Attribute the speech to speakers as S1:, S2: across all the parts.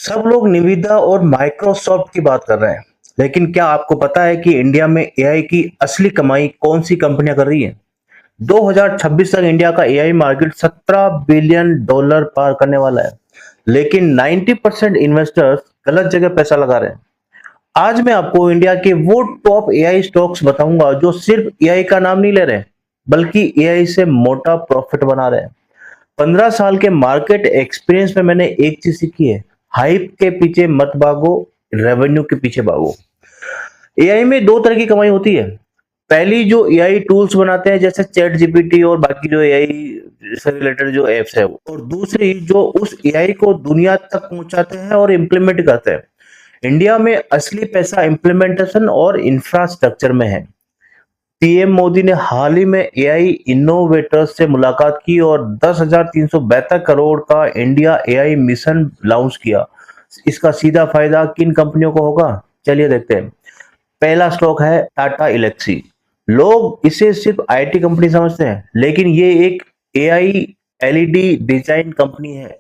S1: सब लोग निविदा और माइक्रोसॉफ्ट की बात कर रहे हैं, लेकिन क्या आपको पता है कि इंडिया में एआई की असली कमाई कौन सी कंपनियां कर रही हैं? 2026 तक इंडिया का एआई मार्केट 17 बिलियन डॉलर पार करने वाला है, लेकिन 90% इन्वेस्टर्स गलत जगह पैसा लगा रहे हैं। आज मैं आपको इंडिया के वो टॉप एआई स्टॉक्स बताऊंगा जो सिर्फ एआई का नाम नहीं ले रहे हैं, बल्कि एआई से मोटा प्रॉफिट बना रहे हैं। 15 साल के मार्केट एक्सपीरियंस में मैंने एक चीज सीखी है, हाइप के पीछे मत भागो, रेवेन्यू के पीछे भागो। एआई में दो तरह की कमाई होती है। पहली जो एआई टूल्स बनाते हैं जैसे चैट जीपीटी और बाकी जो एआई से रिलेटेड जो एप्स है, और दूसरी जो उस एआई को दुनिया तक पहुंचाते हैं और इम्प्लीमेंट करते हैं। इंडिया में असली पैसा इम्प्लीमेंटेशन और इंफ्रास्ट्रक्चर में है। पीएम मोदी ने हाल ही में एआई इनोवेटर्स से मुलाकात की और 10,372 करोड़ का इंडिया एआई मिशन लॉन्च किया। इसका सीधा फायदा किन कंपनियों को होगा, चलिए देखते हैं। पहला स्टॉक है टाटा इलेक्सी। लोग इसे सिर्फ आईटी कंपनी समझते हैं, लेकिन ये एक एआई एलईडी डिजाइन कंपनी है।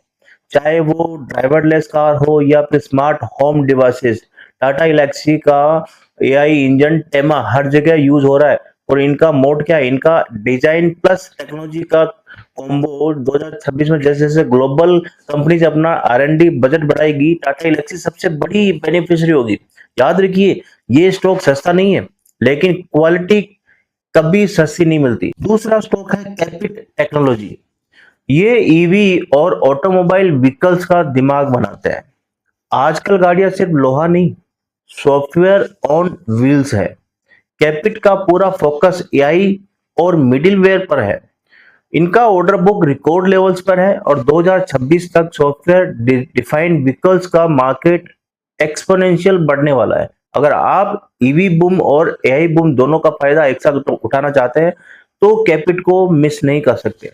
S1: चाहे वो ड्राइवरलेस कार हो या फिर smart home devices, Tata Elxsi का एआई इंजन टेमा हर जगह यूज हो रहा है। और इनका मोड क्या है, इनका डिजाइन प्लस टेक्नोलॉजी का कॉम्बो 2026 में जैसे जैसे ग्लोबल कंपनीज अपना आर&डी बजट बढ़ाएगी, टाटा इलेक्सी सबसे बड़ी बेनिफिशियरी होगी। याद रखिए, ये स्टॉक सस्ता नहीं है, लेकिन क्वालिटी कभी सस्ती नहीं मिलती। दूसरा स्टॉक है कैपिट टेक्नोलॉजी। ये ईवी और ऑटोमोबाइल व्हीकल्स का दिमाग बनाते हैं। आजकल गाड़ियां सिर्फ लोहा नहीं, सॉफ्टवेयर ऑन व्हील्स है। कैपिट का पूरा फोकस एआई और मिडिलवेयर पर है। इनका ऑर्डर बुक रिकॉर्ड लेवल्स पर है और 2026 तक सॉफ्टवेयर डिफाइंड व्हीकल्स का मार्केट एक्सपोनेंशियल बढ़ने वाला है। अगर आप ईवी बूम और एआई बूम दोनों का फायदा एक साथ उठाना चाहते हैं तो कैपिट को मिस नहीं कर सकते।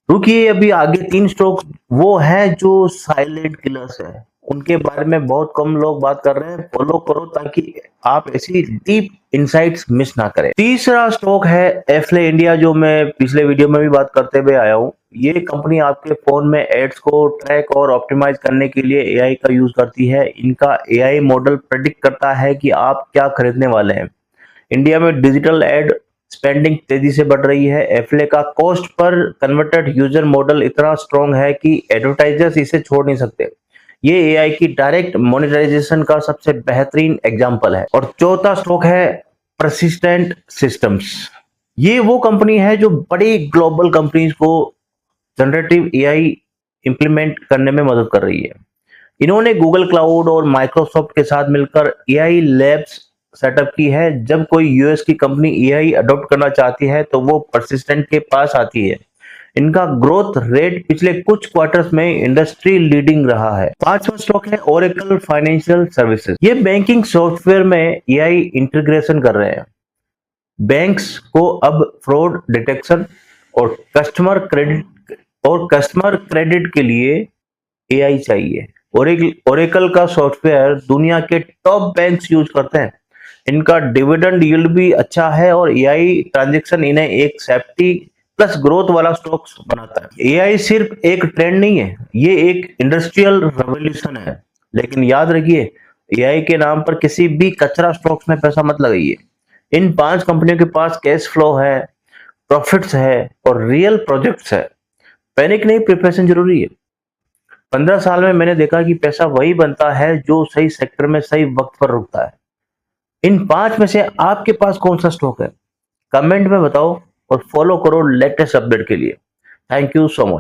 S1: रुकिए, अभी आगे तीन स्टॉक वो हैं जो साइलेंट किलर्स हैं, उनके बारे में बहुत कम लोग बात कर रहे हैं। फॉलो करो ताकि आप ऐसी डीप इनसाइट्स मिस ना करें। तीसरा स्टॉक है एफले इंडिया, जो मैं पिछले वीडियो में भी बात करते हुए आया हूँ। ये कंपनी आपके फोन में एड्स को ट्रैक और ऑप्टिमाइज करने के लिए एआई का यूज करती है। इनका एआई मॉडल प्रेडिक्ट करता है कि आप क्या खरीदने वाले हैं। इंडिया में डिजिटल एड स्पेंडिंग तेजी से बढ़ रही है। एफले का cost per converted user model इतना स्ट्रॉन्ग है कि एडवर्टाइजर्स इसे छोड़ नहीं सकते। ये एआई की डायरेक्ट मोनेटाइजेशन का सबसे बेहतरीन एग्जांपल है। और चौथा स्टॉक है परसिस्टेंट सिस्टम्स। ये वो कंपनी है जो बड़ी ग्लोबल कंपनीज को जनरेटिव एआई इंप्लीमेंट करने में मदद कर रही है। इन्होंने गूगल क्लाउड और माइक्रोसॉफ्ट के साथ मिलकर एआई लैब्स सेटअप की है। जब कोई यूएस की कंपनी एआई अडॉप्ट करना चाहती है तो वो परसिस्टेंट के पास आती है। इनका ग्रोथ रेट पिछले कुछ क्वार्टर्स में इंडस्ट्री लीडिंग रहा है। पांचवा स्टॉक है ओरेकल फाइनेंशियल सर्विसेज। ये बैंकिंग सॉफ्टवेयर में एआई इंटीग्रेशन कर रहे हैं। बैंक्स को अब फ्रॉड डिटेक्शन और कस्टमर क्रेडिट के लिए एआई चाहिए। ओरेकल का सॉफ्टवेयर दुनिया के टॉप बैंक्स यूज करते हैं। इनका डिविडेंड यील्ड भी अच्छा है और एआई ट्रांजैक्शन इन्हें एक सेफ्टी प्लस ग्रोथ वाला स्टॉक बनाता है। एआई सिर्फ एक ट्रेंड नहीं है, ये एक इंडस्ट्रियल रेवोल्यूशन है। लेकिन याद रखिए, एआई के नाम पर किसी भी कचरा स्टॉक्स में पैसा मत लगाइए। इन पांच कंपनियों के पास कैश फ्लो है, प्रॉफिट्स है और रियल प्रोजेक्ट्स है। पैनिक नहीं, प्रिपरेशन जरूरी है। 15 साल में मैंने देखा कि पैसा वही बनता है जो सही सेक्टर में सही वक्त पर रुकता है। इन पांच में से आपके पास कौन सा स्टॉक है, कमेंट में बताओ और फॉलो करो लेटेस्ट अपडेट के लिए। Thank you so much.